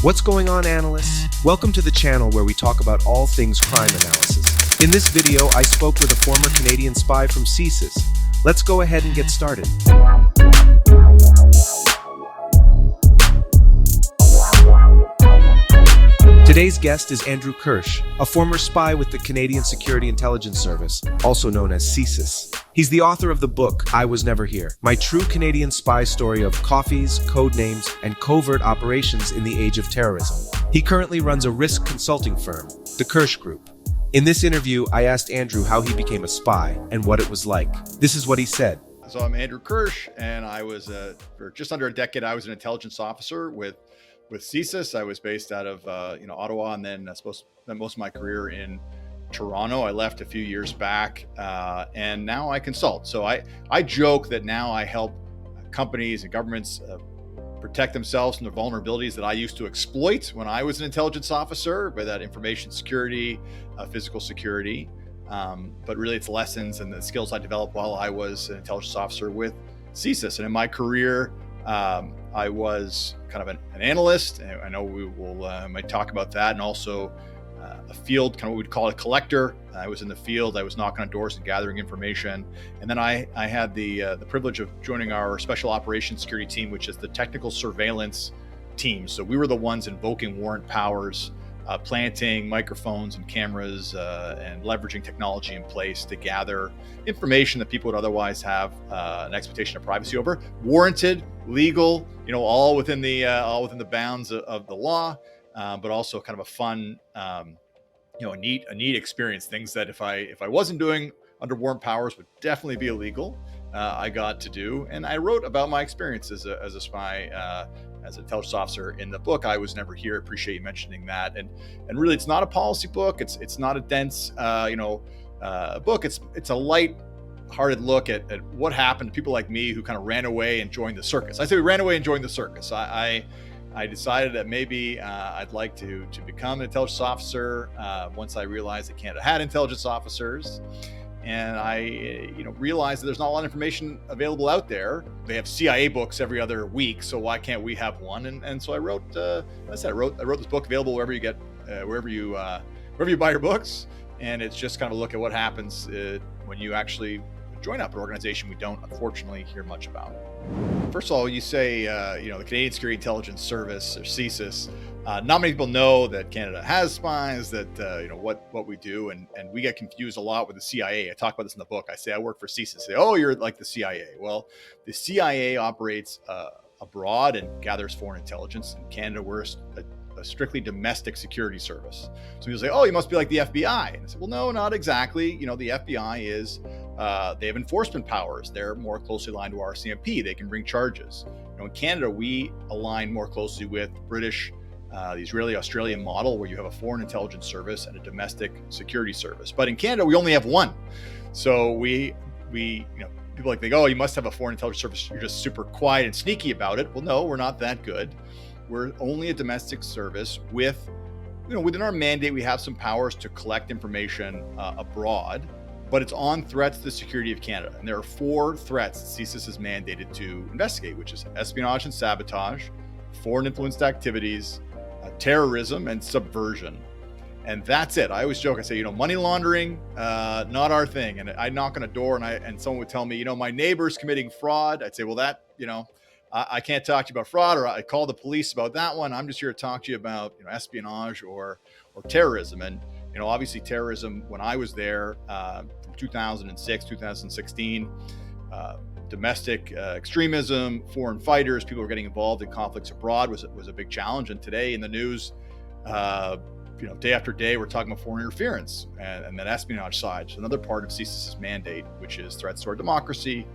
What's going on, analysts? Welcome to the channel where we talk about all things crime analysis. In this video, I spoke with a former Canadian spy from CSIS. Let's go ahead and get started. Today's guest is Andrew Kirsch, a former spy with the Canadian Security Intelligence Service, also known as CSIS. He's the author of the book, I Was Never Here, my true Canadian spy story of coffees, code names, and covert operations in the age of terrorism. He currently runs a risk consulting firm, the Kirsch Group. In this interview, I asked Andrew how he became a spy and what it was like. This is what he said. So I'm Andrew Kirsch, and I was, for just under a decade, I was an intelligence officer with CSIS. I was based out of Ottawa, and then spent most of my career in Toronto. I left a few years back, and now I consult. So I joke that now I help companies and governments protect themselves from the vulnerabilities that I used to exploit when I was an intelligence officer, by that information security, physical security. But really, it's lessons and the skills I developed while I was an intelligence officer with CSIS. And in my career, I was kind of an analyst. I know we will might talk about that, and also a field, kind of what we'd call a collector. I was in the field. I was knocking on doors and gathering information. And then I had the privilege of joining our special operations security team, which is the technical surveillance team. So we were the ones invoking warrant powers, planting microphones and cameras, and leveraging technology in place to gather information that people would otherwise have an expectation of privacy over, warranted, legal, all within the bounds of the law, but also kind of a fun, a neat experience. Things that if I wasn't doing under warrant powers would definitely be illegal. I got to do, and I wrote about my experience as a spy, as an intelligence officer in the book. I Was Never Here. Appreciate you mentioning that. And really, it's not a policy book. It's not a dense, book. It's a light-hearted look at what happened to people like me who kind of ran away and joined the circus. I say we ran away and joined the circus. I decided that maybe I'd like to become an intelligence officer once I realized that Canada had intelligence officers. And I, realized that there's not a lot of information available out there. They have CIA books every other week, so why can't we have one? And so I wrote, I wrote this book, available wherever you get, wherever you buy your books. And it's just kind of a look at what happens when you actually join up an organization we don't, unfortunately, hear much about. First of all, you say, the Canadian Security Intelligence Service, or CSIS. Not many people know that Canada has spies, that, what we do. And we get confused a lot with the CIA. I talk about this in the book. I say, I work for CSIS. Say, oh, you're like the CIA. Well, the CIA operates abroad and gathers foreign intelligence. In Canada, we're a strictly domestic security service. So people say, oh, you must be like the FBI. And I say, well, no, not exactly. The FBI is, they have enforcement powers. They're more closely aligned to our CMP. They can bring charges. In Canada, we align more closely with British, the Israeli-Australian model, where you have a foreign intelligence service and a domestic security service. But in Canada, we only have one. So we people think, oh, you must have a foreign intelligence service. You're just super quiet and sneaky about it. Well, no, we're not that good. We're only a domestic service with, within our mandate, we have some powers to collect information abroad, but it's on threats to the security of Canada. And there are 4 threats that CSIS is mandated to investigate, which is espionage and sabotage, foreign influenced activities, terrorism, and subversion. And that's it. I always joke, I say, money laundering, not our thing. And I knock on a door and someone would tell me, my neighbor's committing fraud. I'd say, well, that, I can't talk to you about fraud, or I call the police about that one. I'm just here to talk to you about, espionage or terrorism. And, obviously terrorism, when I was there, from 2006, 2016, domestic extremism, foreign fighters, people were getting involved in conflicts abroad was a big challenge. And today in the news, day after day, we're talking about foreign interference and that espionage side. So another part of CSIS's mandate, which is threats to our democracy,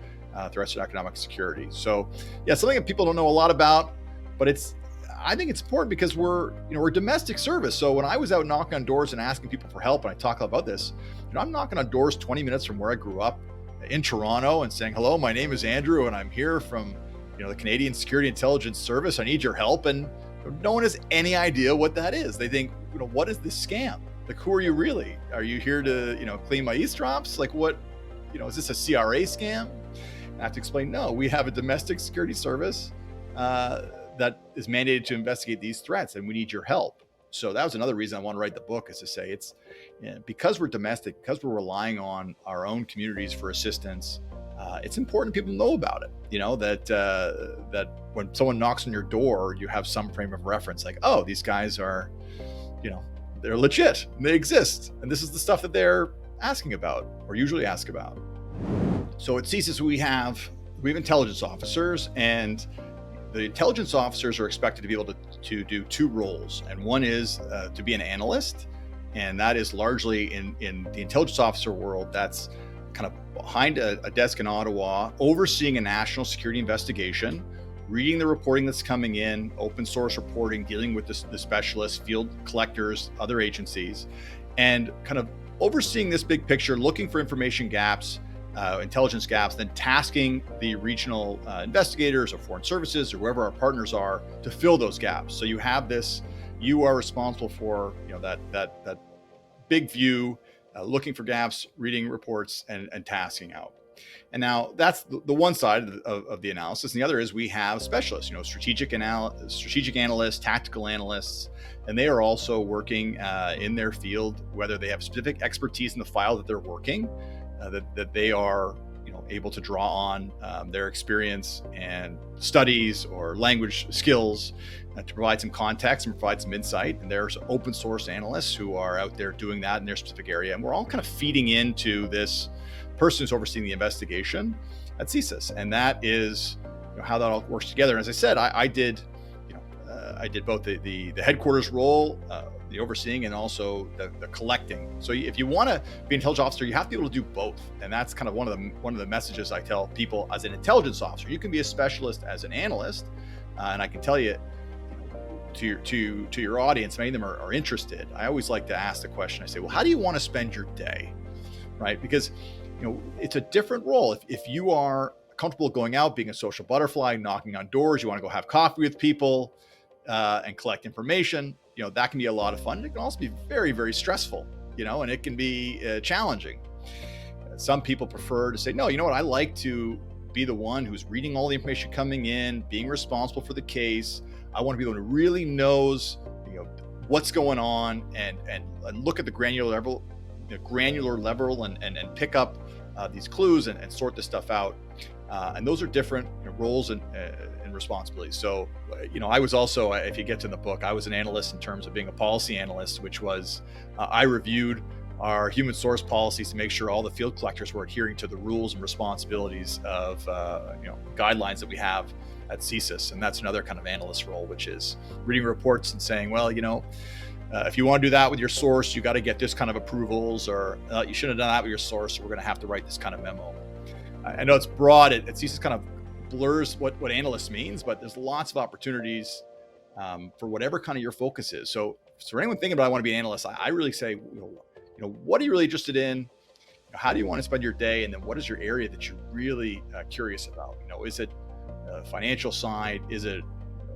threats to economic security. So yeah, something that people don't know a lot about, but I think it's important because we're a domestic service. So when I was out knocking on doors and asking people for help, and I talk about this, I'm knocking on doors 20 minutes from where I grew up in Toronto and saying, hello, my name is Andrew, and I'm here from, the Canadian Security Intelligence Service. I need your help. And no one has any idea what that is. They think, what is this scam? Like, who are you really? Are you here to, clean my eavesdrops? Like, what, is this a CRA scam? I have to explain, no, we have a domestic security service that is mandated to investigate these threats, and we need your help. So that was another reason I want to write the book, is to say it's because we're domestic, because we're relying on our own communities for assistance. It's important people know about it. That when someone knocks on your door, you have some frame of reference, like, oh, these guys are, they're legit and they exist, and this is the stuff that they're asking about or usually ask about. So at CSIS, we have intelligence officers, and the intelligence officers are expected to be able to do two roles. And one is to be an analyst. And that is largely in the intelligence officer world, that's kind of behind a desk in Ottawa, overseeing a national security investigation, reading the reporting that's coming in, open source reporting, dealing with the specialists, field collectors, other agencies, and kind of overseeing this big picture, looking for information gaps, intelligence gaps, then tasking the regional investigators or foreign services or wherever our partners are to fill those gaps. So you have this, you are responsible for that big view, looking for gaps, reading reports, and tasking out. And now that's the one side of the analysis. And the other is we have specialists, strategic analysts, tactical analysts, and they are also working in their field, whether they have specific expertise in the file that they're working, that they are able to draw on their experience and studies or language skills to provide some context and provide some insight. And there's open source analysts who are out there doing that in their specific area. And we're all kind of feeding into this person who's overseeing the investigation at CSIS. And that is how that all works together. And as I said, I did both the headquarters role, the overseeing, and also the collecting. So if you want to be an intelligence officer, you have to be able to do both. And that's kind of one of the messages I tell people as an intelligence officer. You can be a specialist as an analyst, and I can tell you, to your audience, many of them are interested. I always like to ask the question. I say, well, how do you want to spend your day, right? Because it's a different role. If you are comfortable going out, being a social butterfly, knocking on doors, you want to go have coffee with people and collect information, that can be a lot of fun. It can also be very, very stressful, and it can be challenging. Some people prefer to say, no, I like to be the one who's reading all the information coming in, being responsible for the case. I want to be the one who really knows, what's going on and look at the granular level, and pick up these clues and sort this stuff out. And those are different roles and responsibilities. So, I was also, if you get to the book, I was an analyst in terms of being a policy analyst, which was, I reviewed our human source policies to make sure all the field collectors were adhering to the rules and responsibilities of, guidelines that we have at CSIS. And that's another kind of analyst role, which is reading reports and saying, well, if you want to do that with your source, you got to get this kind of approvals, or you shouldn't have done that with your source, so we're going to have to write this kind of memo. I know it's broad. It CSIS kind of blurs what analyst means, but there's lots of opportunities for whatever kind of your focus is. So for anyone thinking about I want to be an analyst, I really say, what are you really interested in? How do you want to spend your day? And then what is your area that you're really curious about? Is it financial side? Is it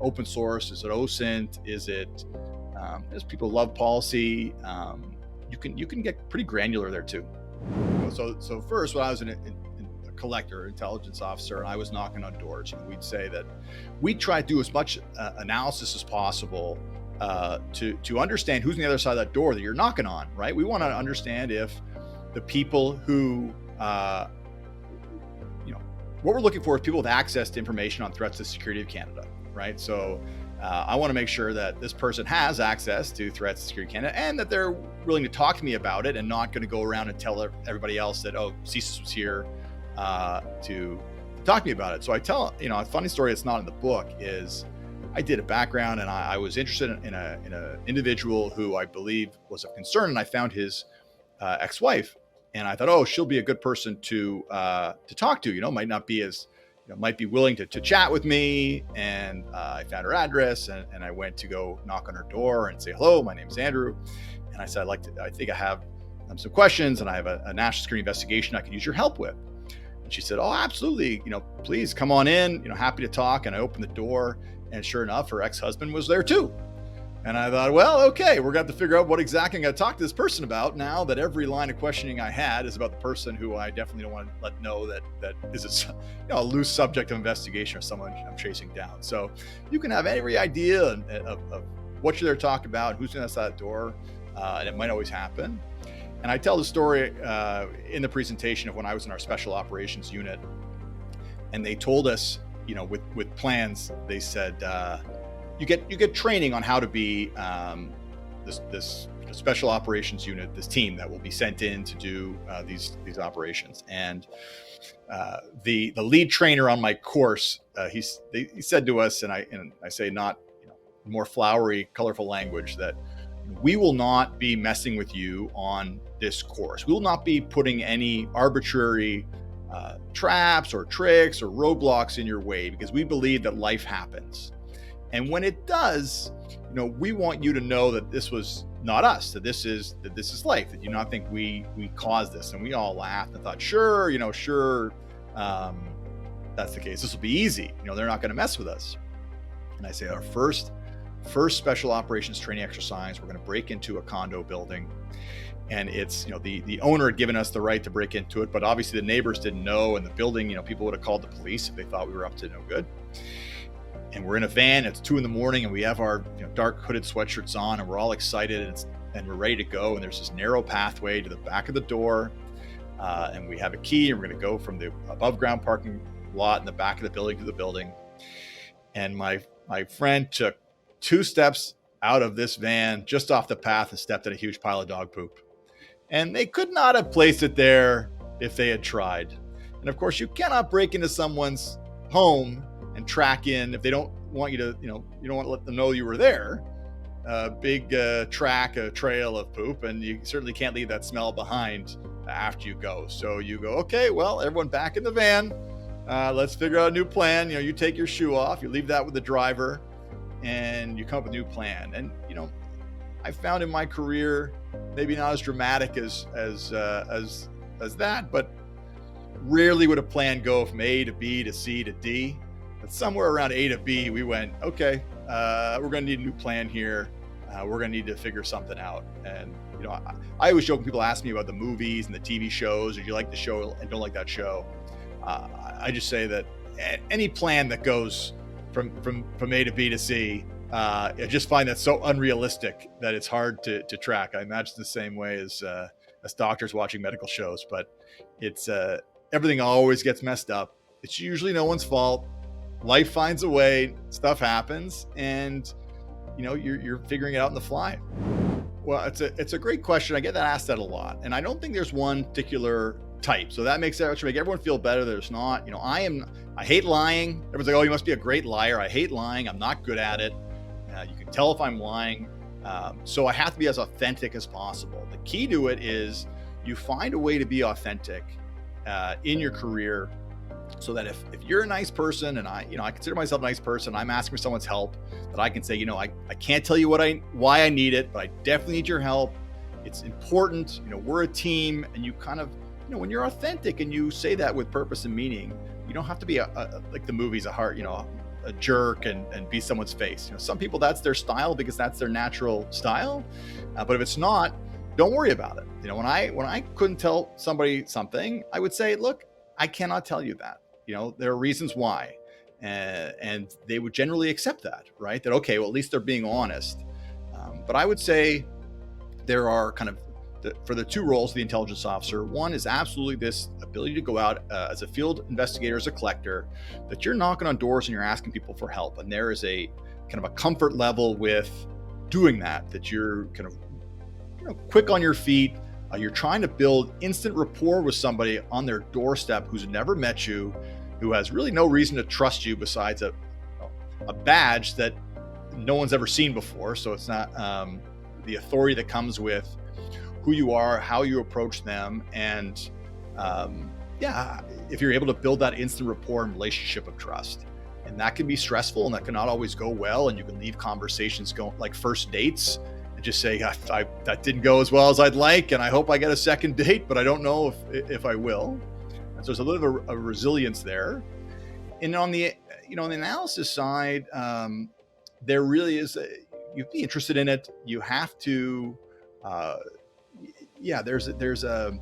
open source? Is it OSINT? Is it as people love policy? You can get pretty granular there too. So first, when I was a collector, intelligence officer, and I was knocking on doors, we'd say that we try to do as much analysis as possible to understand who's on the other side of that door that you're knocking on, right? We want to understand if the people who, what we're looking for is people with access to information on threats to the security of Canada, right? So I want to make sure that this person has access to threats to security of Canada, and that they're willing to talk to me about it and not going to go around and tell everybody else that, oh, CSIS was here to talk to me about it. So I tell, a funny story that's not in the book is I did a background, and I was interested in an individual who I believe was of concern, and I found his ex-wife, and I thought, oh, she'll be a good person to talk to. Might not be as, might be willing to chat with me. And I found her address, and I went to go knock on her door and say, hello, my name's Andrew, and I said, I think I have some questions, and I have a national security investigation I could use your help with. And she said, oh, absolutely. Please come on in, happy to talk. And I opened the door, and sure enough, her ex-husband was there too. And I thought, well, okay, we're going to have to figure out what exactly I'm going to talk to this person about now that every line of questioning I had is about the person who I definitely don't want to let know that is a loose subject of investigation or someone I'm chasing down. So you can have every idea of what you're there to talk about, who's going to outside that door, and it might always happen. And I tell the story in the presentation of when I was in our special operations unit, and they told us, with plans, they said, you get training on how to be this special operations unit, this team that will be sent in to do these operations. And the lead trainer on my course, he said to us, and I say not more flowery, colorful language, that we will not be messing with you on this course. We will not be putting any arbitrary traps or tricks or roadblocks in your way, because we believe that life happens. And when it does, we want you to know that this was not us, that this is life, that you not think we caused this. And we all laughed and thought, sure, that's the case. This will be easy. They're not going to mess with us. And I say, our first special operations training exercise, we're going to break into a condo building. And it's, the owner had given us the right to break into it, but obviously the neighbors didn't know. And the building, people would have called the police if they thought we were up to no good. And we're in a van, it's 2 a.m, and we have our dark hooded sweatshirts on, and we're all excited and we're ready to go. And there's this narrow pathway to the back of the door. And we have a key, and we're going to go from the above ground parking lot in the back of the building to the building. And my friend took 2 steps out of this van just off the path and stepped in a huge pile of dog poop. And they could not have placed it there if they had tried. And of course, you cannot break into someone's home and track in if they don't want you to, you don't want to let them know you were there. Big track, a trail of poop, and you certainly can't leave that smell behind after you go. So you go, okay, well, everyone back in the van. Let's figure out a new plan. You take your shoe off, you leave that with the driver, and you come up with a new plan. And I found in my career, maybe not as dramatic as that, but rarely would a plan go from A to B to C to D. But somewhere around A to B, we went, okay, we're going to need a new plan here. We're going to need to figure something out. And, I always joke when people ask me about the movies and the TV shows, or do you like the show and don't like that show? I just say that any plan that goes from A to B to C, I just find that so unrealistic that it's hard to track. I imagine the same way as doctors watching medical shows, but it's everything always gets messed up. It's usually no one's fault. Life finds a way, stuff happens, and you're figuring it out on the fly. Well, it's a great question. I get asked that a lot, and I don't think there's one particular type. So that makes everyone feel better. There's not. I hate lying. Everyone's like, oh, you must be a great liar. I hate lying. I'm not good at it. You can tell if I'm lying. So I have to be as authentic as possible. The key to it is you find a way to be authentic in your career, so that if you're a nice person, and I consider myself a nice person, I'm asking for someone's help, that I can say, I can't tell you why I need it, but I definitely need your help. It's important. We're a team, and you kind of, when you're authentic and you say that with purpose and meaning, you don't have to be like the movies, a jerk and be someone's face. Some people, that's their style because that's their natural style. But if it's not, don't worry about it. When I couldn't tell somebody something, I would say, look, I cannot tell you that. There are reasons why, and they would generally accept that, right? That, okay, well, at least they're being honest. But I would say there are kind of, for the 2 roles of the intelligence officer, one is absolutely this ability to go out as a field investigator, as a collector, that you're knocking on doors and you're asking people for help. And there is a kind of a comfort level with doing that you're kind of, quick on your feet. You're trying to build instant rapport with somebody on their doorstep who's never met you, who has really no reason to trust you besides a badge that no one's ever seen before. So it's not the authority that comes with who you are, how you approach them. And if you're able to build that instant rapport and relationship of trust, and that can be stressful and that cannot always go well. And you can leave conversations going like first dates, just say, that didn't go as well as I'd like, and I hope I get a second date, but I don't know if I will. And so there's a little bit of a resilience there. And on the on the analysis side, there really is you be interested in it. You have to, there's a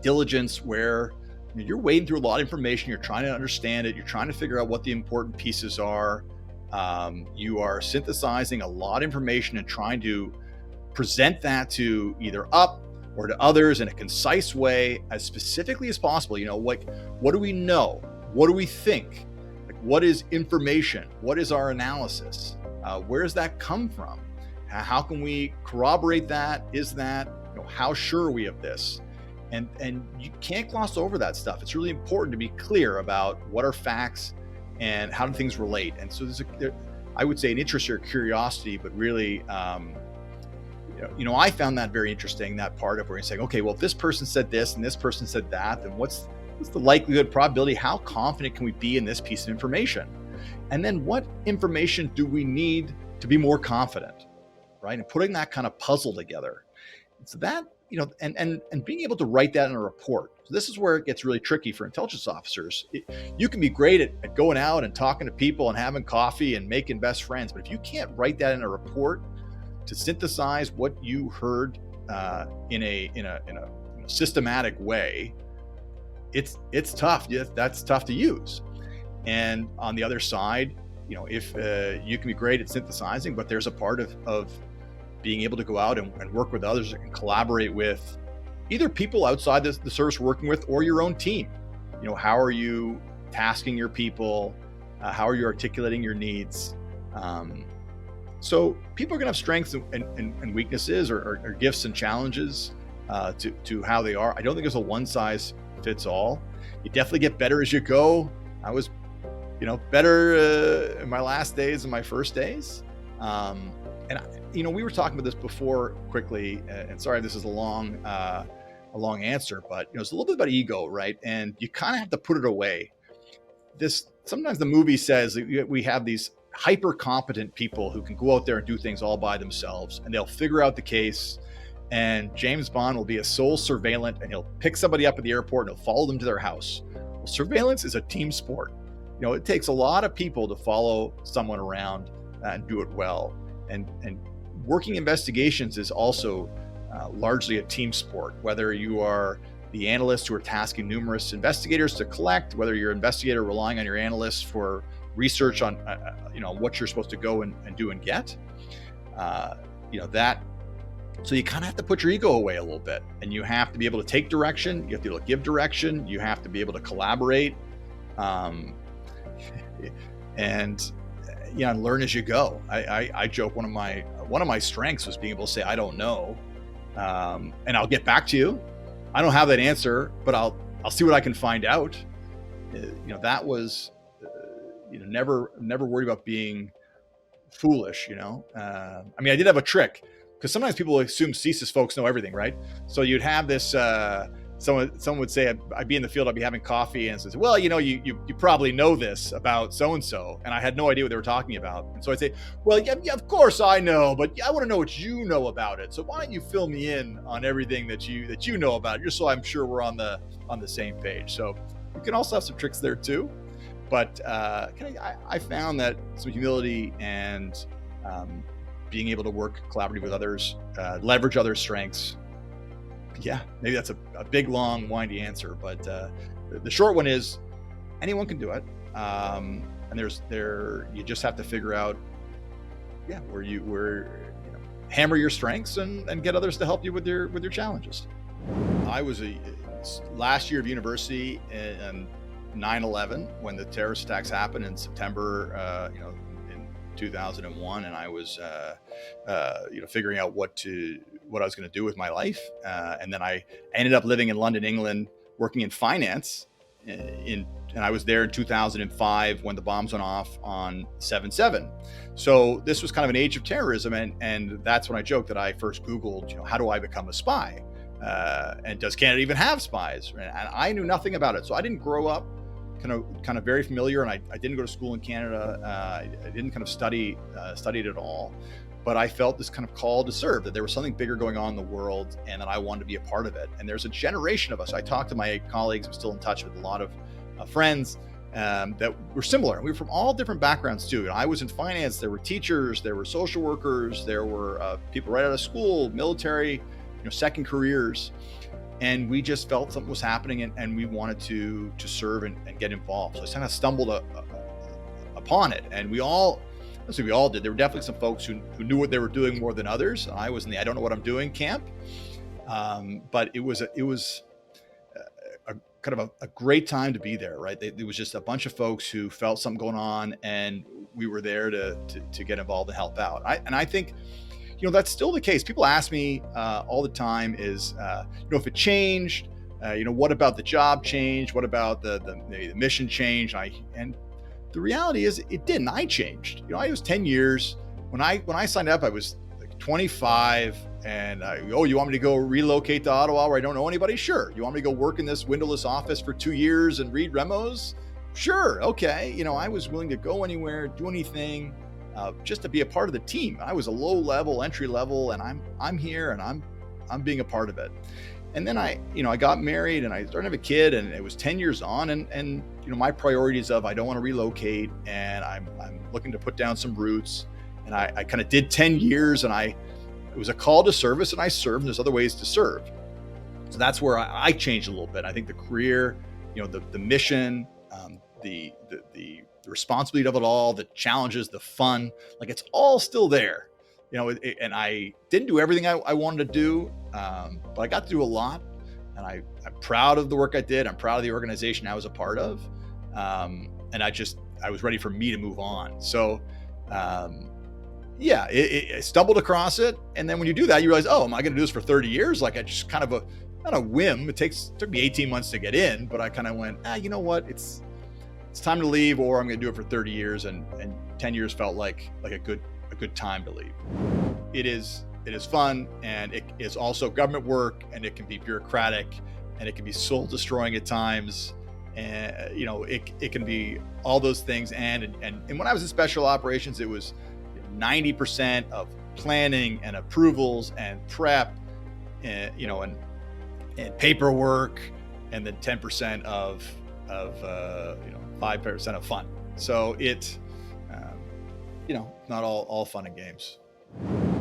diligence where you're wading through a lot of information. You're trying to understand it. You're trying to figure out what the important pieces are. You are synthesizing a lot of information and trying to present that to either up or to others in a concise way, as specifically as possible. What do we know? What do we think? Like, what is information? What is our analysis? Where does that come from? How can we corroborate that? Is that, how sure are we of this? And you can't gloss over that stuff. It's really important to be clear about what are facts and how do things relate. And so I would say an interest or curiosity, but really, I found that very interesting, that part of where you're saying, okay, well, if this person said this and this person said that, then what's the likelihood, probability, how confident can we be in this piece of information? And then what information do we need to be more confident, right? And putting that kind of puzzle together. So that, and being able to write that in a report. So this is where it gets really tricky for intelligence officers. You can be great at going out and talking to people and having coffee and making best friends, but if you can't write that in a report to synthesize what you heard in a systematic way, it's tough. Yeah, that's tough to use. And on the other side, if you can be great at synthesizing, but there's a part of being able to go out and work with others and collaborate with either people outside the service we're working with or your own team. How are you tasking your people? How are you articulating your needs? So people are going to have strengths and weaknesses or gifts and challenges to how they are. I don't think there's a one size fits all. You definitely get better as you go. I was, better in my last days than my first days. We were talking about this before quickly, and sorry, this is a long answer, but it's a little bit about ego, right? And you kind of have to put it away. Sometimes the movie says that we have these hyper competent people who can go out there and do things all by themselves, and they'll figure out the case. And James Bond will be a sole surveillant, and he'll pick somebody up at the airport and he'll follow them to their house. Well, surveillance is a team sport. It takes a lot of people to follow someone around and do it well. And working investigations is also largely a team sport, whether you are the analyst who are tasking numerous investigators to collect, whether you're an investigator relying on your analysts for research on what you're supposed to go and do and get, that. So you kind of have to put your ego away a little bit, and you have to be able to take direction. You have to be able to give direction. You have to be able to collaborate, and learn as you go. I joke one of my strengths was being able to say I don't know, and I'll get back to you. I don't have that answer, but I'll see what I can find out. That was never worried about being foolish. I did have a trick, because sometimes people assume CSIS folks know everything, right? So you'd have this. Someone would say, I'd be in the field, I'd be having coffee, and says, well, you probably know this about so-and-so. And I had no idea what they were talking about. And so I'd say, well, yeah, of course I know, but I want to know what you know about it. So why don't you fill me in on everything that you know about it, just so I'm sure we're on the same page. So you can also have some tricks there too. But I found that some humility and being able to work collaboratively with others, leverage other strengths. Yeah, maybe that's a big, long, windy answer, but the short one is anyone can do it. And you just have to figure out, where hammer your strengths and get others to help you with your challenges. I was last year of university in 9/11 when the terrorist attacks happened in September, in 2001, and I was figuring out what I was going to do with my life, and then I ended up living in London, England, working in finance, and I was there in 2005 when the bombs went off on 9/11. So this was kind of an age of terrorism, and that's when I joked that I first Googled, how do I become a spy, and does Canada even have spies? And I knew nothing about it, so I didn't grow up kind of very familiar, and I didn't go to school in Canada. I didn't kind of study it at all, but I felt this kind of call to serve, that there was something bigger going on in the world and that I wanted to be a part of it. And there's a generation of us. I talked to my colleagues, I'm still in touch with a lot of friends that were similar. We were from all different backgrounds too. I was in finance. There were teachers, there were social workers, there were people right out of school, military, second careers. And we just felt something was happening, and we wanted to serve and get involved. So I kind of stumbled upon it, and we all did. There were definitely some folks who knew what they were doing more than others. I was in the I don't know what I'm doing camp, but it was a kind of a great time to be there, right? There was just a bunch of folks who felt something going on, and we were there to get involved and help out. I think, that's still the case. People ask me all the time is, if it changed, what about the job change? What about the mission change? And the reality is it didn't. I changed. I was 10 years. When I signed up, I was like 25. And you want me to go relocate to Ottawa where I don't know anybody? Sure. You want me to go work in this windowless office for 2 years and read memos? Sure. Okay. I was willing to go anywhere, do anything, just to be a part of the team. I was a low level, entry level, and I'm here and I'm being a part of it. And then I got married and I started to have a kid, and it was 10 years on, and my priorities of I don't want to relocate, and I'm looking to put down some roots, and I kind of did 10 years, and it was a call to service, and I served. And there's other ways to serve. So that's where I changed a little bit. I think the career, the mission, the responsibility of it all, the challenges, the fun, like it's all still there, and I didn't do everything I wanted to do, but I got to do a lot, and I'm proud of the work I did. I'm proud of the organization I was a part of. And I was ready for me to move on. So, I stumbled across it. And then when you do that, you realize, oh, am I going to do this for 30 years? Like I just kind of not a whim. It took me 18 months to get in, but I kind of went, you know what? It's time to leave, or I'm going to do it for 30 years. And 10 years felt like a good time to leave. It is fun, and it is also government work, and it can be bureaucratic, and it can be soul destroying at times. And, it can be all those things. And when I was in special operations, it was 90% of planning and approvals and prep and paperwork, and then 10% of 5% of fun. So not all fun and games.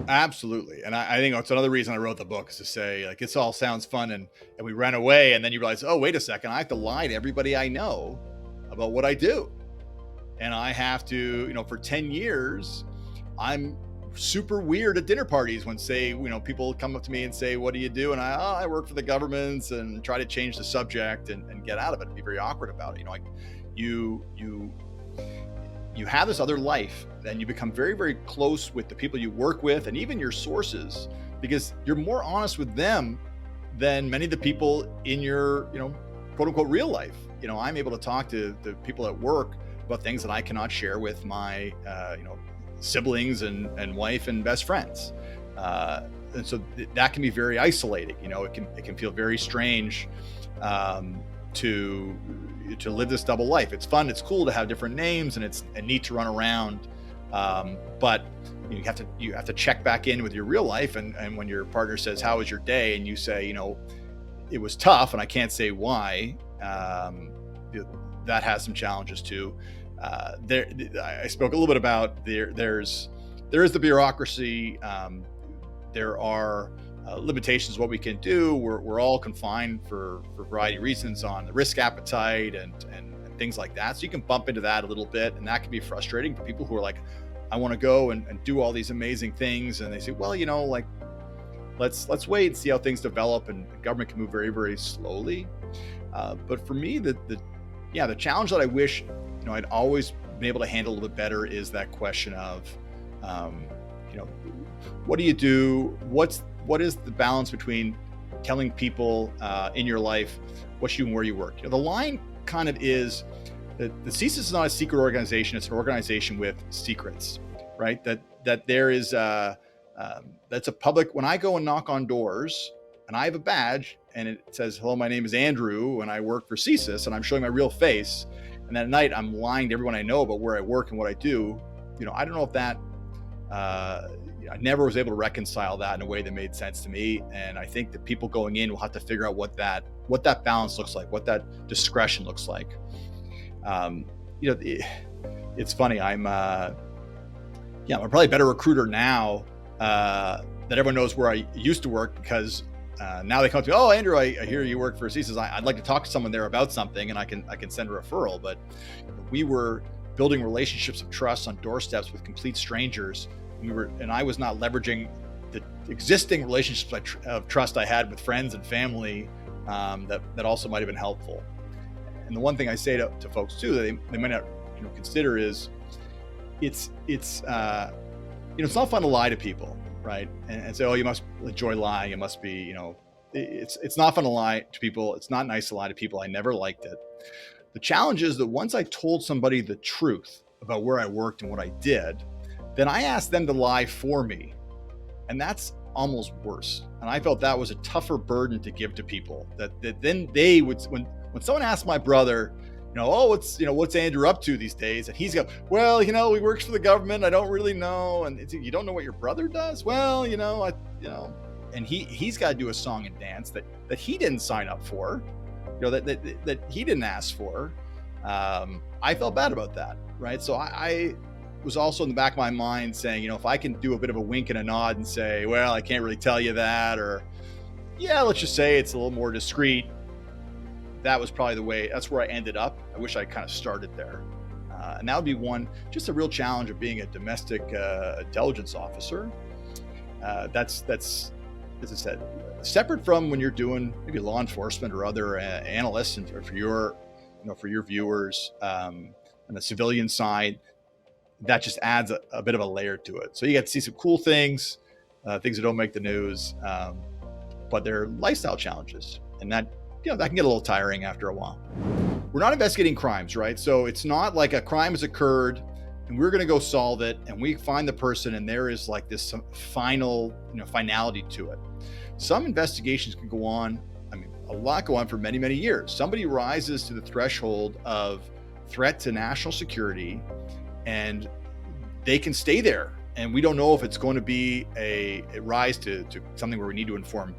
Absolutely. And I think that's another reason I wrote the book, is to say, like, it all sounds fun and we ran away, and then you realize, oh, wait a second, I have to lie to everybody I know about what I do. And I have to, for 10 years, I'm super weird at dinner parties when, say, people come up to me and say, what do you do? And I work for the governments, and try to change the subject and get out of it and be very awkward about it. You have this other life, and you become very, very close with the people you work with, and even your sources, because you're more honest with them than many of the people in your, quote unquote, real life. I'm able to talk to the people at work about things that I cannot share with my, siblings and wife and best friends. And so that can be very isolating. It can feel very strange, to live this double life. It's fun, it's cool to have different names, and it's neat to run around, but you have to check back in with your real life, and when your partner says, how was your day, and you say, it was tough, and I can't say why, that has some challenges too. I spoke a little bit about there is the bureaucracy. There are limitations what we can do. We're all confined for a variety of reasons on the risk appetite and things like that. So you can bump into that a little bit, and that can be frustrating for people who are like, I want to go and do all these amazing things, and they say, well, let's wait and see how things develop, and government can move very, very slowly. But for me, the challenge that I wish I'd always been able to handle a little bit better is that question of, what do you do? What is the balance between telling people in your life what you and where you work? The line kind of is that the CSIS is not a secret organization; it's an organization with secrets, right? That there is that's a public. When I go and knock on doors, and I have a badge, and it says, "Hello, my name is Andrew, and I work for CSIS," and I'm showing my real face, and then at night I'm lying to everyone I know about where I work and what I do. I don't know if that. I never was able to reconcile that in a way that made sense to me, and I think that people going in will have to figure out what that balance looks like, what that discretion looks like. You know, it's funny. I'm probably a better recruiter now that everyone knows where I used to work, because now they come to me, oh, Andrew, I hear you work for CSIS. I'd like to talk to someone there about something, and I can send a referral. But we were building relationships of trust on doorsteps with complete strangers. And I was not leveraging the existing relationships of trust I had with friends and family that also might have been helpful. And the one thing I say to folks too that they might not consider is it's not fun to lie to people, right? And say, oh, you must enjoy lying. It must be, it's not fun to lie to people. It's not nice to lie to people. I never liked it. The challenge is that once I told somebody the truth about where I worked and what I did, then I asked them to lie for me. And that's almost worse. And I felt that was a tougher burden to give to people, that then they would, when someone asked my brother, what's Andrew up to these days? And he's go, well, he works for the government. I don't really know. And you don't know what your brother does? Well, and he's got to do a song and dance that he didn't sign up for, that he didn't ask for. I felt bad about that. Right. So I was also in the back of my mind saying, if I can do a bit of a wink and a nod and say, well, I can't really tell you that, or yeah, let's just say it's a little more discreet. That was probably that's where I ended up. I wish I kind of started there. And that would be just a real challenge of being a domestic intelligence officer. That's, as I said, separate from when you're doing maybe law enforcement or other analysts, and for your viewers on the civilian side, that just adds a bit of a layer to it. So you get to see some cool things, things that don't make the news, but they're lifestyle challenges, and that can get a little tiring after a while. We're not investigating crimes, right? So it's not like a crime has occurred and we're going to go solve it and we find the person and there is like this final, finality to it. Some investigations can go on. A lot go on for many, many years. Somebody rises to the threshold of threat to national security and they can stay there. And we don't know if it's going to be a rise to something where we need to inform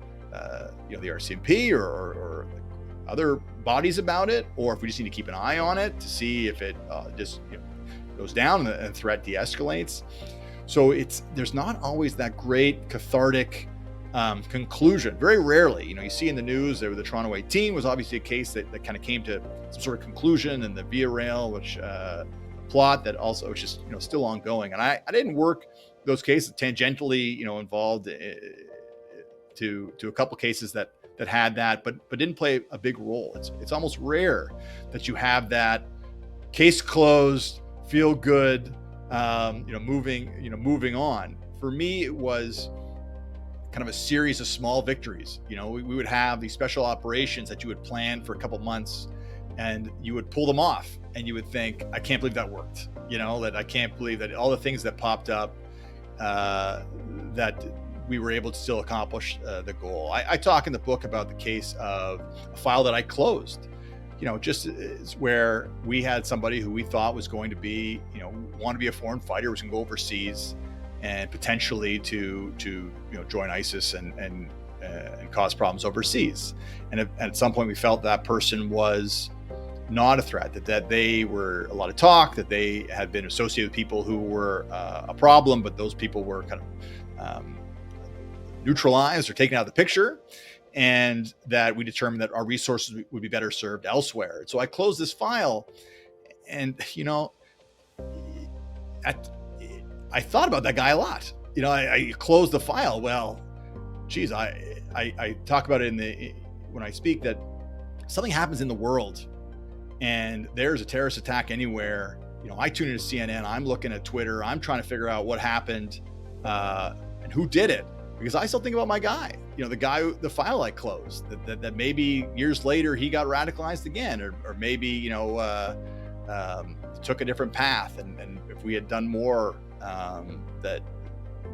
the RCMP or other bodies about it, or if we just need to keep an eye on it to see if it just goes down and threat de-escalates. So there's not always that great cathartic conclusion. Very rarely, you see in the news there, the Toronto 18 was obviously a case that kind of came to some sort of conclusion, and the Via Rail, which plot that also was just still ongoing. And I didn't work those cases tangentially, involved to a couple cases that had that, but didn't play a big role. It's almost rare that you have that case closed, feel good, moving on. For me, it was kind of a series of small victories. We would have these special operations that you would plan for a couple months, and you would pull them off, and you would think, I can't believe that worked. That I can't believe that all the things that popped up, that we were able to still accomplish the goal. I talk in the book about the case of a file that I closed, just where we had somebody who we thought was going to be, want to be a foreign fighter, was going to go overseas and potentially to join ISIS and cause problems overseas. And at some point we felt that person was not a threat, that they were a lot of talk, that they had been associated with people who were a problem, but those people were kind of neutralized or taken out of the picture, and that we determined that our resources would be better served elsewhere. So I closed this file, and I thought about that guy a lot. I closed the file. Well, geez, I talk about it when I speak, that something happens in the world and there's a terrorist attack anywhere. I tune into CNN, I'm looking at Twitter, I'm trying to figure out what happened and who did it. Because I still think about my guy, the file I closed, that maybe years later he got radicalized again, or maybe, took a different path. And if we had done more, I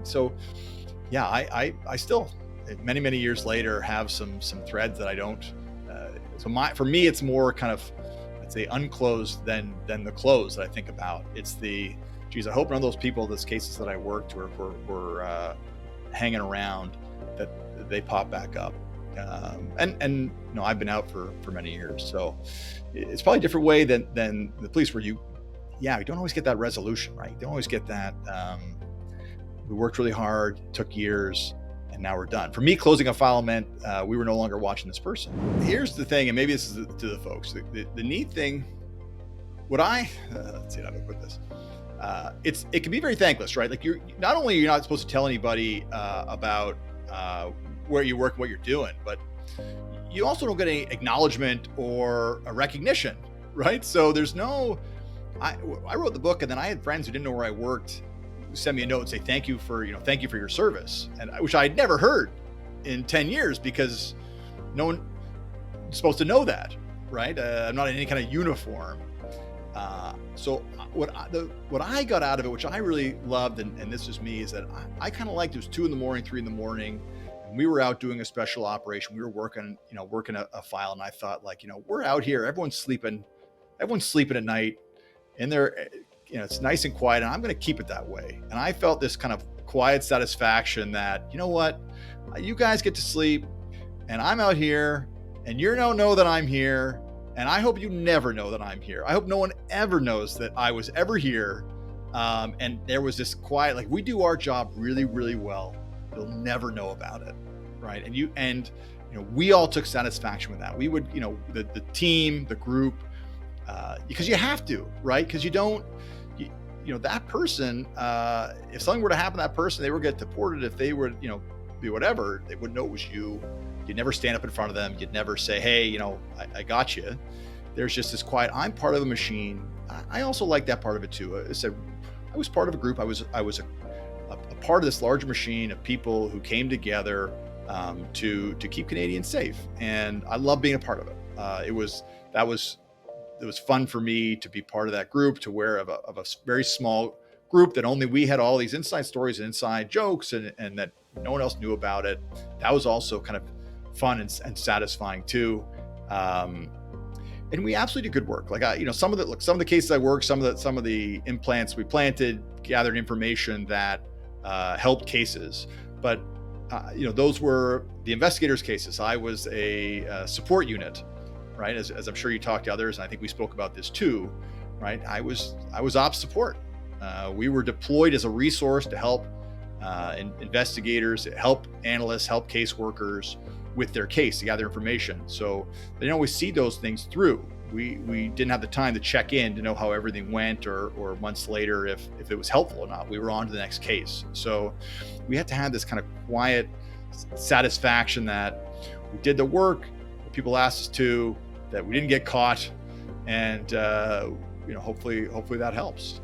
still, many, many years later, have some threads that I don't, for me, it's more kind of, I'd say unclosed than the closed that I think about. It's I hope none of those people, those cases that I worked were hanging around, that they pop back up. And I've been out for many years, so it's probably a different way than the police, where you don't always get that resolution, right? You don't always get that. We worked really hard, took years, and now we're done. For me, closing a file meant we were no longer watching this person. Here's the thing, and maybe this is to the folks. The neat thing, let's see how to put this. It can be very thankless, right? Like you're not supposed to tell anybody about where you work, what you're doing, but you also don't get any acknowledgement or a recognition, right? So there's no. I wrote the book, and then I had friends who didn't know where I worked send me a note and say thank you for your service, and which I had never heard in 10 years, because no one is supposed to know that, right? I'm not in any kind of uniform. So what I got out of it, which I really loved, and this is me, is that I kind of liked, it was 2 a.m, 3 a.m, and we were out doing a special operation. We were working a file, and I thought, like, we're out here, everyone's sleeping at night, and it's nice and quiet, and I'm going to keep it that way. And I felt this kind of quiet satisfaction that, you know what, you guys get to sleep, and I'm out here, and you don't know that I'm here. And I hope you never know that I'm here. I hope no one ever knows that I was ever here. And there was this quiet, like, we do our job really, really well. You'll never know about it, right? And we all took satisfaction with that. We would, the team, the group, because you have to, right? Because that person, if something were to happen to that person, they would get deported. If they would, be whatever, they wouldn't know it was you. You'd never stand up in front of them. You'd never say, hey, I got you. There's just this quiet, I'm part of a machine. I also like that part of it too. I said, I was part of a group. I was a part of this larger machine of people who came together to keep Canadians safe. And I love being a part of it. It was fun for me to be part of that group, to where of a very small group that only we had all these inside stories and inside jokes, and that no one else knew about it. That was also kind of fun and satisfying too. And we absolutely did good work. Like some of the cases I worked, some of the implants we planted, gathered information that helped cases. But those were the investigators' cases. I was a support unit, right? As I'm sure you talked to others, and I think we spoke about this too, right? I was ops support. We were deployed as a resource to help investigators, help analysts, help caseworkers with their case, to gather information. So they didn't always see those things through. We didn't have the time to check in to know how everything went, or months later if it was helpful or not. We were on to the next case. So we had to have this kind of quiet satisfaction that we did the work that people asked us to, that we didn't get caught, and hopefully that helps.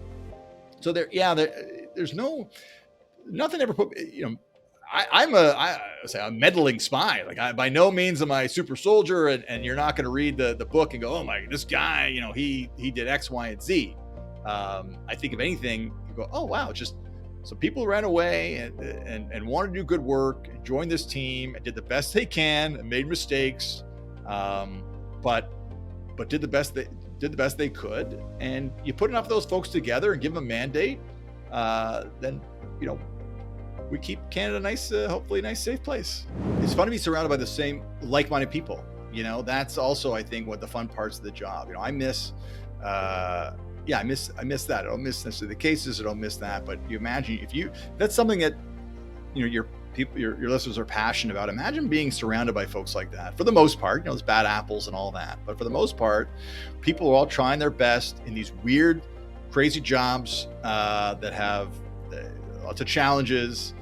So there's nothing ever put, I'm a meddling spy. Like, by no means am I a super soldier, and you're not going to read the book and go, oh my, this guy, he did X, Y, and Z. I think if anything, you go, oh wow, just some people ran away and wanted to do good work and joined this team and did the best they can and made mistakes, but did the best they could. And you put enough of those folks together and give them a mandate, then we keep Canada nice, hopefully a nice, safe place. It's fun to be surrounded by the same like-minded people. That's also, I think, what the fun parts of the job. I miss that. I don't miss necessarily the cases. I don't miss that. But you imagine that's something that, your listeners are passionate about. Imagine being surrounded by folks like that. For the most part, there's bad apples and all that. But for the most part, people are all trying their best in these weird, crazy jobs that have lots of challenges,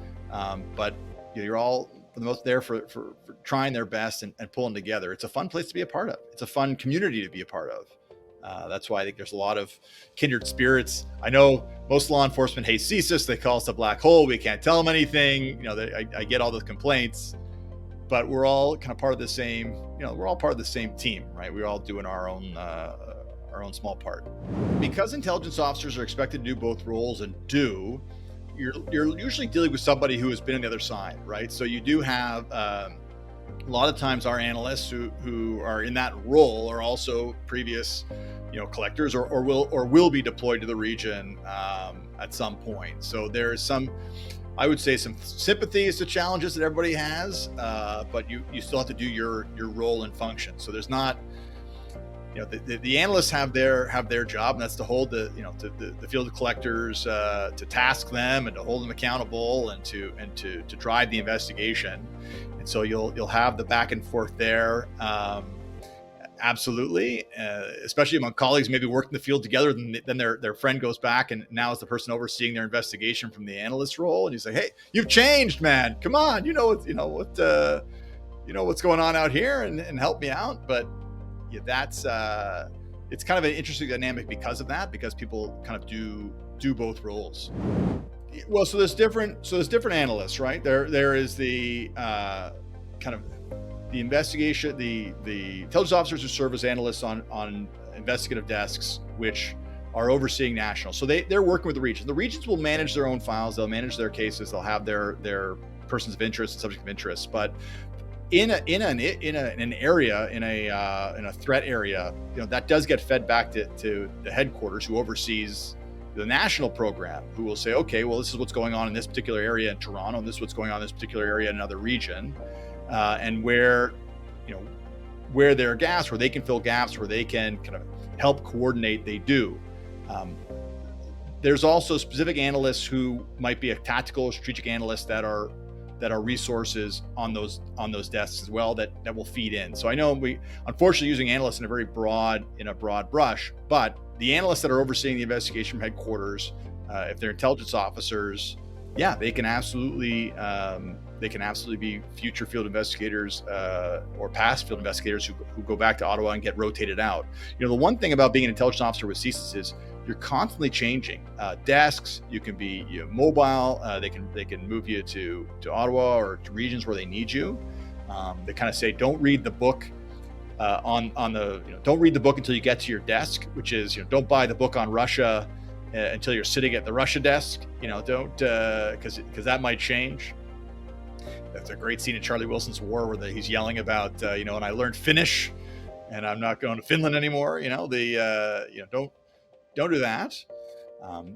but you're all, for the most, there for trying their best and pulling together. It's a fun place to be a part of. It's a fun community to be a part of. That's why I think there's a lot of kindred spirits. I know most law enforcement hate CSIS. They call us a black hole. We can't tell them anything. I get all the complaints, but we're all kind of part of the same. We're all part of the same team, right? We're all doing our own small part. Because intelligence officers are expected to do both roles, and you're usually dealing with somebody who has been on the other side, right? So you do have a lot of times our analysts who are in that role are also previous, collectors or will be deployed to the region at some point. So there is some I would say some sympathy is the challenges that everybody has, but you still have to do your role and function. So there's not, the analysts have their job, and that's to hold the field collectors, to task them and to hold them accountable and to drive the investigation. And so you'll have the back and forth there. Absolutely, especially among colleagues maybe work in the field together. Then their friend goes back and now is the person overseeing their investigation from the analyst role, and he's like, "Hey, you've changed, man. Come on, what's going on out here, and help me out." But yeah, that's it's kind of an interesting dynamic because of that, because people kind of do both roles. Well, so there's different analysts, right? There is the kind of the investigation, the intelligence officers who serve as analysts on investigative desks, which are overseeing national. So they're working with the regions. The regions will manage their own files. They'll manage their cases. They'll have their persons of interest and subject of interest. But in an area, in a threat area, that does get fed back to the headquarters, who oversees the national program, who will say, okay, well, this is what's going on in this particular area in Toronto, and this is what's going on in this particular area in another region. And where there are gaps, where they can fill gaps, where they can kind of help coordinate, they do. There's also specific analysts who might be a tactical or strategic analyst that are resources on those desks as well that will feed in. So I know we unfortunately using analysts in a broad brush, but the analysts that are overseeing the investigation from headquarters, if they're intelligence officers, yeah, they can absolutely be future field investigators or past field investigators who go back to Ottawa and get rotated out. The one thing about being an intelligence officer with CSIS is you're constantly changing desks. You can be mobile. They can move you to Ottawa or to regions where they need you. They kind of say, don't read the book don't read the book until you get to your desk, which is, don't buy the book on Russia until you're sitting at the Russia desk. Don't because that might change. That's a great scene in Charlie Wilson's War where he's yelling about, and I learned Finnish and I'm not going to Finland anymore. Don't do that.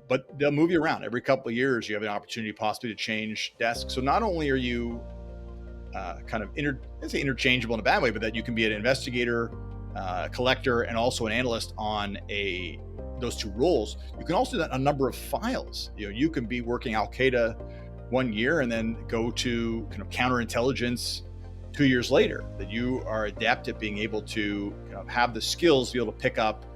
But they'll move you around every couple of years. You have an opportunity possibly to change desks. So not only are you kind of interchangeable in a bad way, but that you can be an investigator, collector, and also an analyst on those two roles. You can also do that on a number of files. You can be working Al-Qaeda 1 year and then go to kind of counterintelligence 2 years later. That you are adept at being able to have the skills to be able to pick up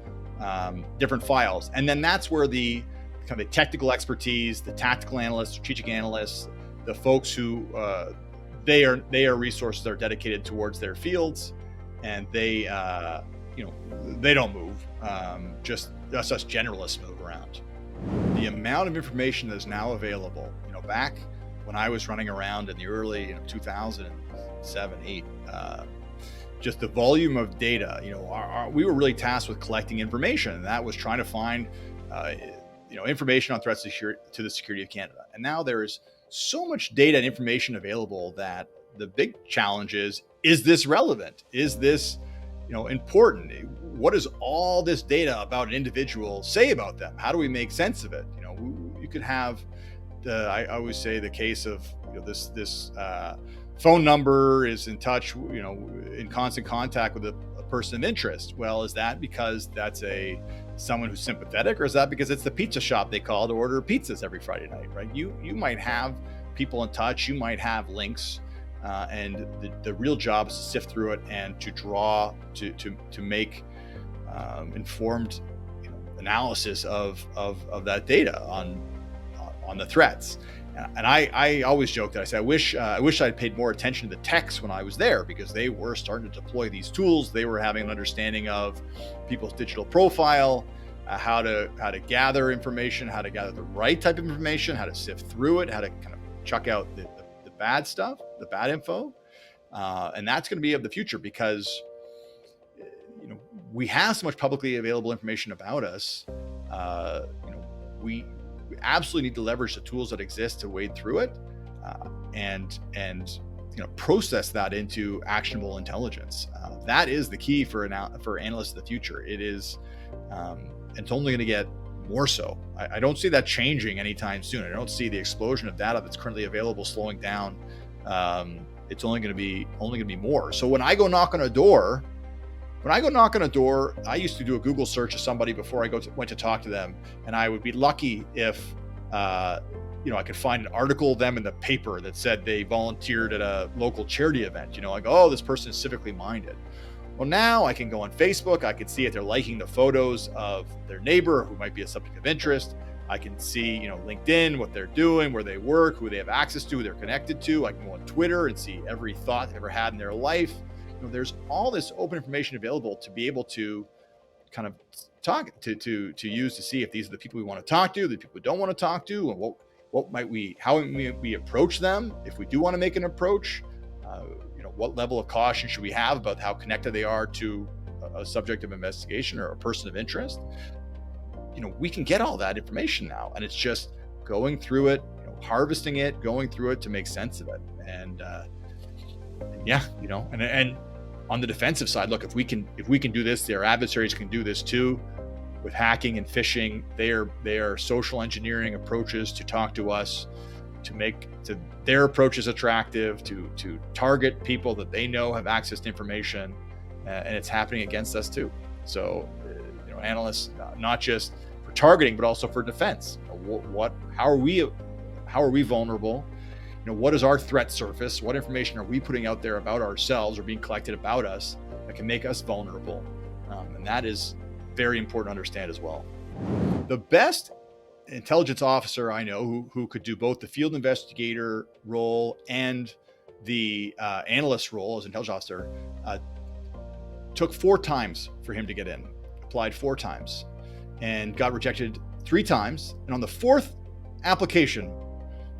different files. And then that's where the kind of the technical expertise, the tactical analysts, strategic analysts, the folks who they are resources that are dedicated towards their fields, and they don't move. Just us generalists move around. The amount of information that is now available, back when I was running around in the early 2007, 8, just the volume of data, we were really tasked with collecting information, and that was trying to find, information on threats to the security of Canada. And now there is so much data and information available that the big challenge is this relevant? Is this, important? What does all this data about an individual say about them? How do we make sense of it? You could have I always say the case of this phone number is in touch, in constant contact with a person of interest. Well, is that because that's someone who's sympathetic, or is that because it's the pizza shop they call to order pizzas every Friday night, right? You might have people in touch, you might have links, and the real job is to sift through it and to draw to make informed analysis of that data on the threats. And I always joke that I say, I wish I'd paid more attention to the techs when I was there, because they were starting to deploy these tools. They were having an understanding of people's digital profile, how to gather information, how to gather the right type of information, how to sift through it, how to kind of chuck out the bad stuff, the bad info. And that's going to be of the future, because we have so much publicly available information about us. We absolutely need to leverage the tools that exist to wade through it, and process that into actionable intelligence. That is the key for analysts of the future. It is, and it's only going to get more so. I don't see that changing anytime soon. I don't see the explosion of data that's currently available slowing down. It's only going to be more. So when I go knock on a door, I used to do a Google search of somebody before I went to talk to them, and I would be lucky if I could find an article of them in the paper that said they volunteered at a local charity event. Like, oh, this person is civically minded. Well, now I can go on Facebook. I can see if they're liking the photos of their neighbor who might be a subject of interest. I can see, LinkedIn, what they're doing, where they work, who they have access to, who they're connected to. I can go on Twitter and see every thought they've ever had in their life. There's all this open information available to be able to kind of talk to use to see if these are the people we want to talk to, the people we don't want to talk to, and how might we approach them if we do want to make an approach. What level of caution should we have about how connected they are to a subject of investigation or a person of interest? We can get all that information now, and it's just going through it, harvesting it, going through it to make sense of it. And and on the defensive side, look, if we can do this, their adversaries can do this too. With hacking and phishing, they are social engineering approaches to talk to us, to make their approaches attractive, to target people that they know have access to information, and it's happening against us too. So, analysts, not just for targeting, but also for defense. How are we vulnerable? What is our threat surface? What information are we putting out there about ourselves or being collected about us that can make us vulnerable? And that is very important to understand as well. The best intelligence officer I know who could do both the field investigator role and the analyst role as intelligence officer took 4 times for him to get in, applied 4 times and got rejected 3 times. And on the 4th application,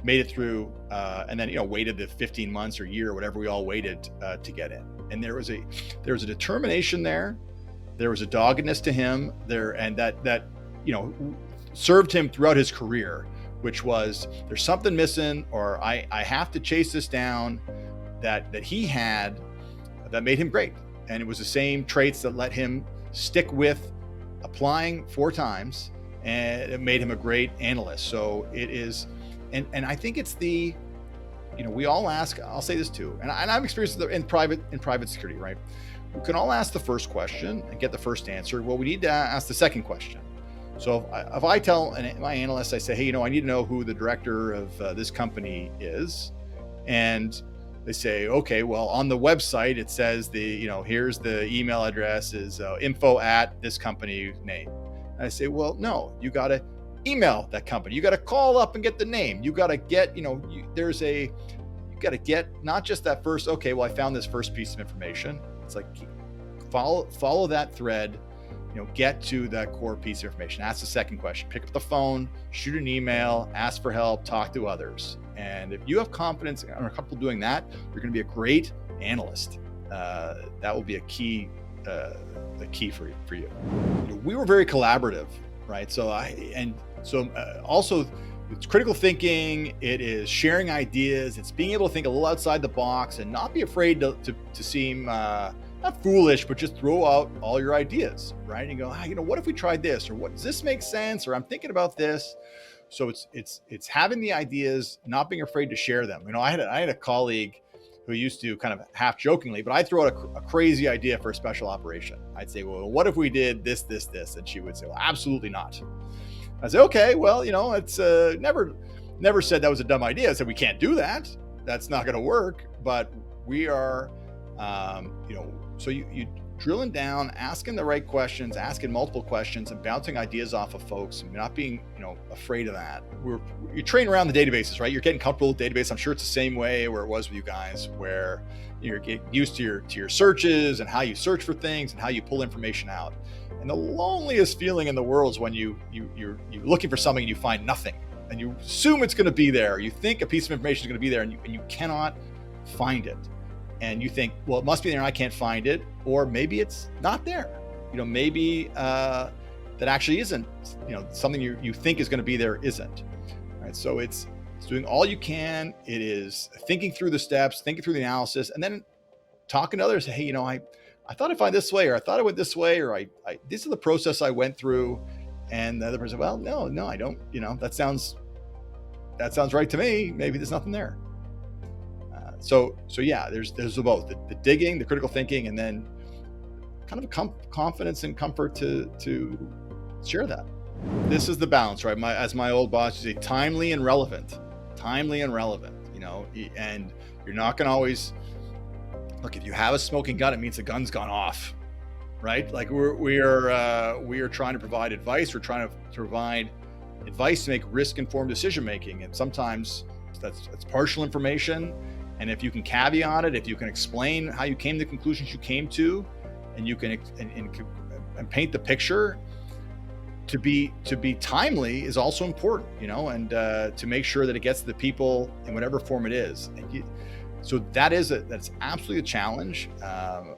made it through, and then waited the 15 months or year or whatever we all waited to get in. And there was a determination there. There was a doggedness to him there, and that served him throughout his career, which was, there's something missing, or I have to chase this down, that he had that made him great. And it was the same traits that let him stick with applying 4 times, and it made him a great analyst. So it is. And I think it's we all ask, I'll say this too, and I've experienced it in private security, right? We can all ask the first question and get the first answer. Well, we need to ask the second question. So if I tell my analyst, I say, hey, I need to know who the director of this company is. And they say, okay, well, on the website, it says here's the email address is info@ this company name. And I say, well, no, you got to email that company. You got to call up and get the name. You got to get, you got to get not just that first, okay, well, I found this first piece of information. It's like, follow that thread, get to that core piece of information. Ask the second question, pick up the phone, shoot an email, ask for help, talk to others. And if you have confidence and are comfortable doing that, you're going to be a great analyst. That will be a key, the key for you. We were very collaborative, right? Also, it's critical thinking. It is sharing ideas. It's being able to think a little outside the box and not be afraid to seem not foolish, but just throw out all your ideas, right? And go, what if we tried this, or what does this make sense, or I'm thinking about this. So it's having the ideas, not being afraid to share them. I had a colleague who used to kind of half jokingly, but I'd throw out a crazy idea for a special operation. I'd say, well, what if we did this, this, this? And she would say, well, absolutely not. I say, okay, well, it's never said that was a dumb idea. I said, we can't do that. That's not going to work. But we are, so you drilling down, asking the right questions, asking multiple questions, and bouncing ideas off of folks, and not being, afraid of that. You train around the databases, right? You're getting comfortable with database. I'm sure it's the same way where it was with you guys, where you're getting used to your searches and how you search for things and how you pull information out. And the loneliest feeling in the world is when you're looking for something and you find nothing, and you assume it's going to be there. You think a piece of information is going to be there, and you cannot find it. And you think, well, it must be there and I can't find it. Or maybe it's not there. Maybe that actually isn't, something you think is going to be there isn't. Right? So it's doing all you can. It is thinking through the steps, thinking through the analysis, and then talking to others. Hey, I thought I find this way, or I thought I went this way, or I this is the process I went through. And the other person, well, no, I don't, that sounds right to me. Maybe there's nothing there. So yeah, there's both the digging, the critical thinking, and then kind of a confidence and comfort to share that. This is the balance, right? As my old boss would say, timely and relevant, and you're not going to always look. If you have a smoking gun, it means the gun's gone off, right? Like we are trying to provide advice. We're trying to provide advice to make risk-informed decision making, and sometimes that's partial information. And if you can caveat it, if you can explain how you came to the conclusions you came to, and you can and paint the picture, to be timely is also important, and to make sure that it gets to the people in whatever form it is. So that's absolutely a challenge. I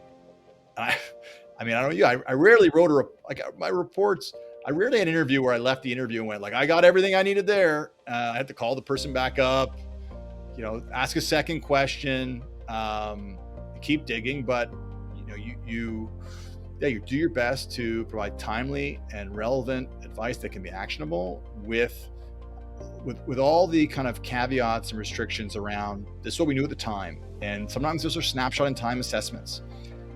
don't know you. I rarely wrote my reports. I rarely had an interview where I left the interview and went like, I got everything I needed there. I had to call the person back up, ask a second question, keep digging, but you do your best to provide timely and relevant advice that can be actionable with all the kind of caveats and restrictions around this is what we knew at the time. And sometimes those are snapshot in time assessments,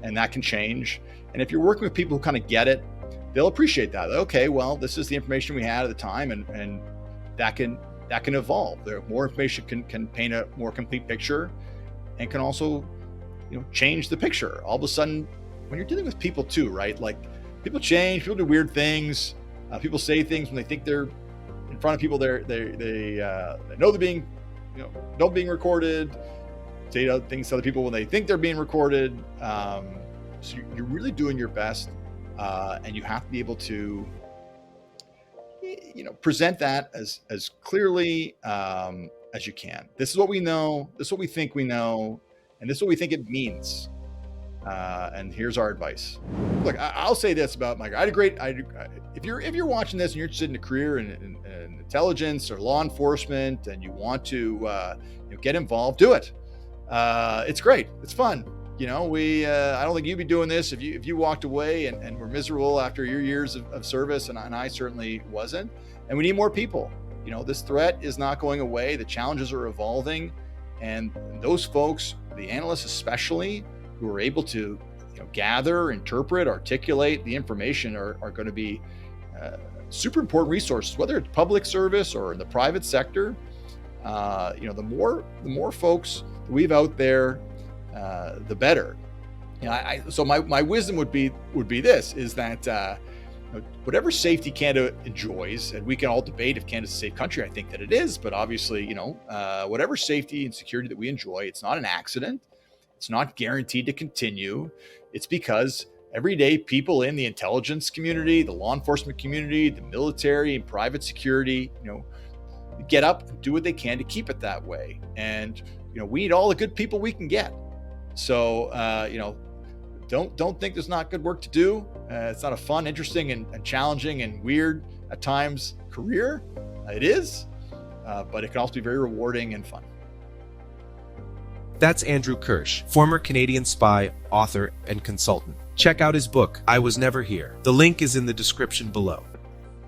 and that can change. And if you're working with people who kind of get it, they'll appreciate that. Okay, well, this is the information we had at the time, and that can evolve. More information can paint a more complete picture, and can also change the picture. All of a sudden, when you're dealing with people too, right? Like people change, people do weird things. People say things when they think they're in front of people. They know they're being, don't being recorded. Say things to other people when they think they're being recorded. So you're really doing your best, and you have to be able to, present that as clearly as you can. This is what we know. This is what we think we know, and this is what we think it means. And here's our advice. Look, I'll say this about my. If you're watching this and you're interested in a career in intelligence or law enforcement, and you want to get involved, do it. It's great. It's fun. I don't think you'd be doing this if you walked away and were miserable after your years of service, and I certainly wasn't. And we need more people. This threat is not going away. The challenges are evolving, and those folks, the analysts especially, who are able to gather, interpret, articulate the information are going to be super important resources, whether it's public service or in the private sector. The more folks we have out there, the better. So my wisdom would be this, is that whatever safety Canada enjoys, and we can all debate if Canada's a safe country. I think that it is, but obviously, whatever safety and security that we enjoy, it's not an accident. It's not guaranteed to continue. It's because every day people in the intelligence community, the law enforcement community, the military and private security, get up and do what they can to keep it that way. And, we need all the good people we can get. So, don't think there's not good work to do. It's not a fun, interesting, and challenging and weird at times career. It is, but it can also be very rewarding and fun. That's Andrew Kirsch, former Canadian spy, author, and consultant. Check out his book, I Was Never Here. The link is in the description below.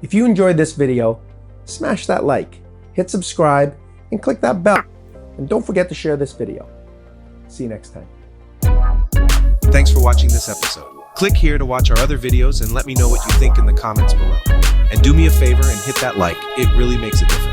If you enjoyed this video, smash that like, hit subscribe, and click that bell. And don't forget to share this video. See you next time. Thanks for watching this episode. Click here to watch our other videos and let me know what you think in the comments below. And do me a favor and hit that like. It really makes a difference.